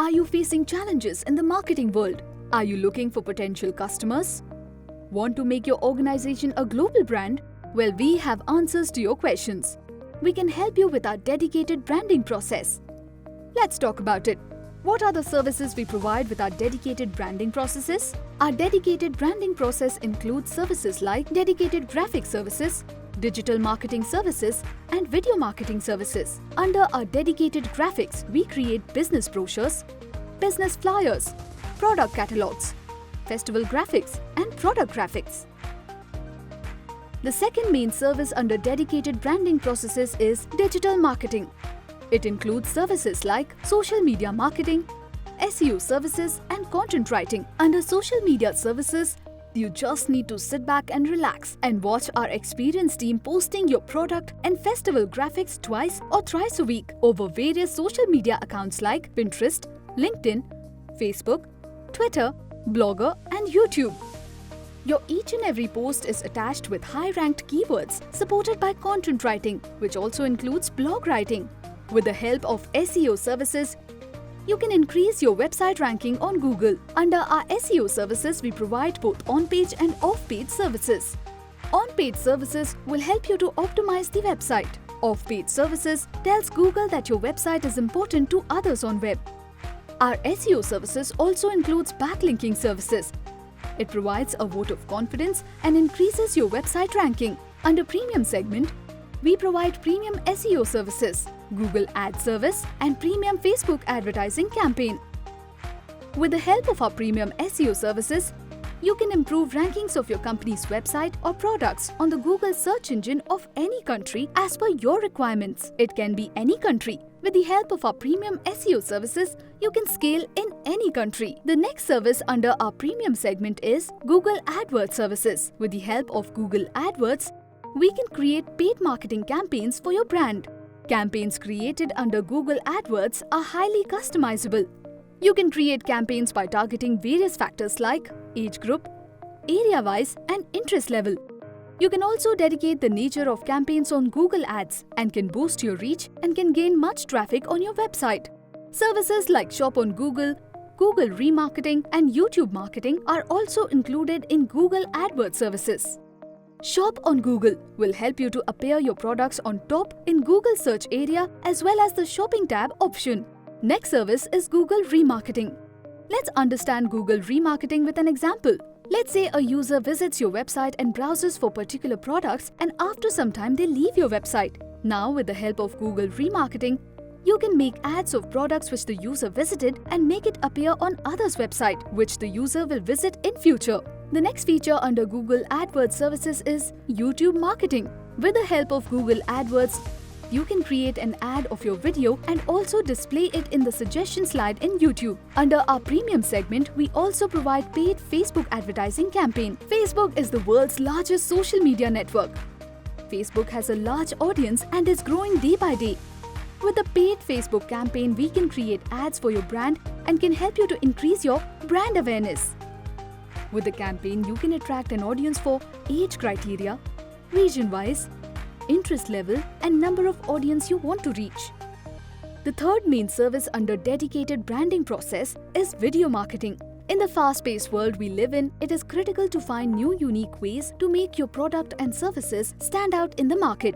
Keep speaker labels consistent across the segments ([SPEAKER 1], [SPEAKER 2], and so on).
[SPEAKER 1] Are you facing challenges in the marketing world? Are you looking for potential customers? Want to make your organization a global brand? Well, we have answers to your questions. We can help you with our dedicated branding process. Let's talk about it. What are the services we provide with our dedicated branding processes? Our dedicated branding process includes services like dedicated graphic services, digital marketing services, and video marketing services. Under our dedicated graphics, we create business brochures, business flyers, product catalogs, festival graphics, and product graphics. The second main service under dedicated branding processes is digital marketing. It includes services like social media marketing, SEO services, and content writing. Under social media services, you just need to sit back and relax and watch our experienced team posting your product and festival graphics twice or thrice a week over various social media accounts like Pinterest, LinkedIn, Facebook, Twitter, Blogger, and YouTube. Your each and every post is attached with high-ranked keywords supported by content writing, which also includes blog writing. With the help of SEO services, you can increase your website ranking on Google. Under our SEO services, we provide both on-page and off-page services. On-page services will help you to optimize the website. Off-page services tells Google that your website is important to others on web. Our SEO services also includes backlinking services. It provides a vote of confidence and increases your website ranking. Under Premium segment, we provide premium SEO services, Google Ad Service, and premium Facebook advertising campaign. With the help of our premium SEO services, you can improve rankings of your company's website or products on the Google search engine of any country as per your requirements. It can be any country. With the help of our premium SEO services, you can scale in any country. The next service under our premium segment is Google AdWords services. With the help of Google AdWords, we can create paid marketing campaigns for your brand. Campaigns created under Google AdWords are highly customizable. You can create campaigns by targeting various factors like age group, area-wise, and interest level. You can also dedicate the nature of campaigns on Google Ads and can boost your reach and can gain much traffic on your website. Services like Shop on Google, Google Remarketing, and YouTube Marketing are also included in Google AdWords services. Shop on Google will help you to appear your products on top in Google search area as well as the shopping tab option. Next service is Google Remarketing. Let's understand Google Remarketing with an example. Let's say a user visits your website and browses for particular products, and after some time they leave your website. Now, with the help of Google Remarketing, you can make ads of products which the user visited and make it appear on others' website, which the user will visit in future. The next feature under Google AdWords services is YouTube Marketing. With the help of Google AdWords, you can create an ad of your video and also display it in the suggestion slide in YouTube. Under our premium segment, we also provide paid Facebook advertising campaign. Facebook is the world's largest social media network. Facebook has a large audience and is growing day by day. With a paid Facebook campaign, we can create ads for your brand and can help you to increase your brand awareness. With the campaign, you can attract an audience for age criteria, region-wise, interest level, and number of audience you want to reach. The third main service under dedicated branding process is video marketing. In the fast-paced world we live in, it is critical to find new unique ways to make your product and services stand out in the market.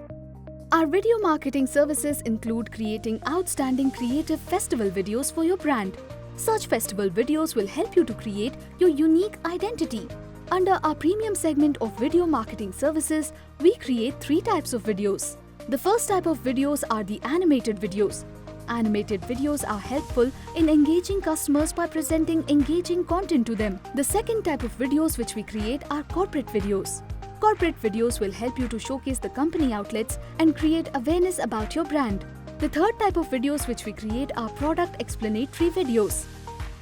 [SPEAKER 1] Our video marketing services include creating outstanding creative festival videos for your brand. Such festival videos will help you to create your unique identity. Under our premium segment of video marketing services, we create 3 types of videos. The first type of videos are the animated videos. Animated videos are helpful in engaging customers by presenting engaging content to them. The second type of videos which we create are corporate videos. Corporate videos will help you to showcase the company outlets and create awareness about your brand. The third type of videos which we create are product explanatory videos.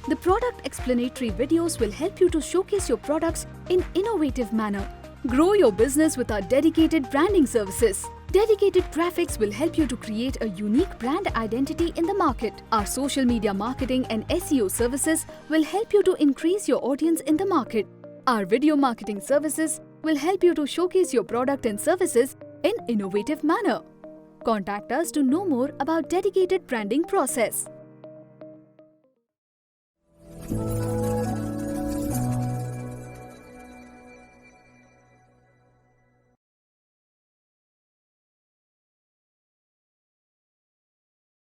[SPEAKER 1] The product explanatory videos will help you to showcase your products in innovative manner. Grow your business with our dedicated branding services. Dedicated graphics will help you to create a unique brand identity in the market. Our social media marketing and SEO services will help you to increase your audience in the market. Our video marketing services will help you to showcase your product and services in innovative manner. Contact us to know more about dedicated branding process.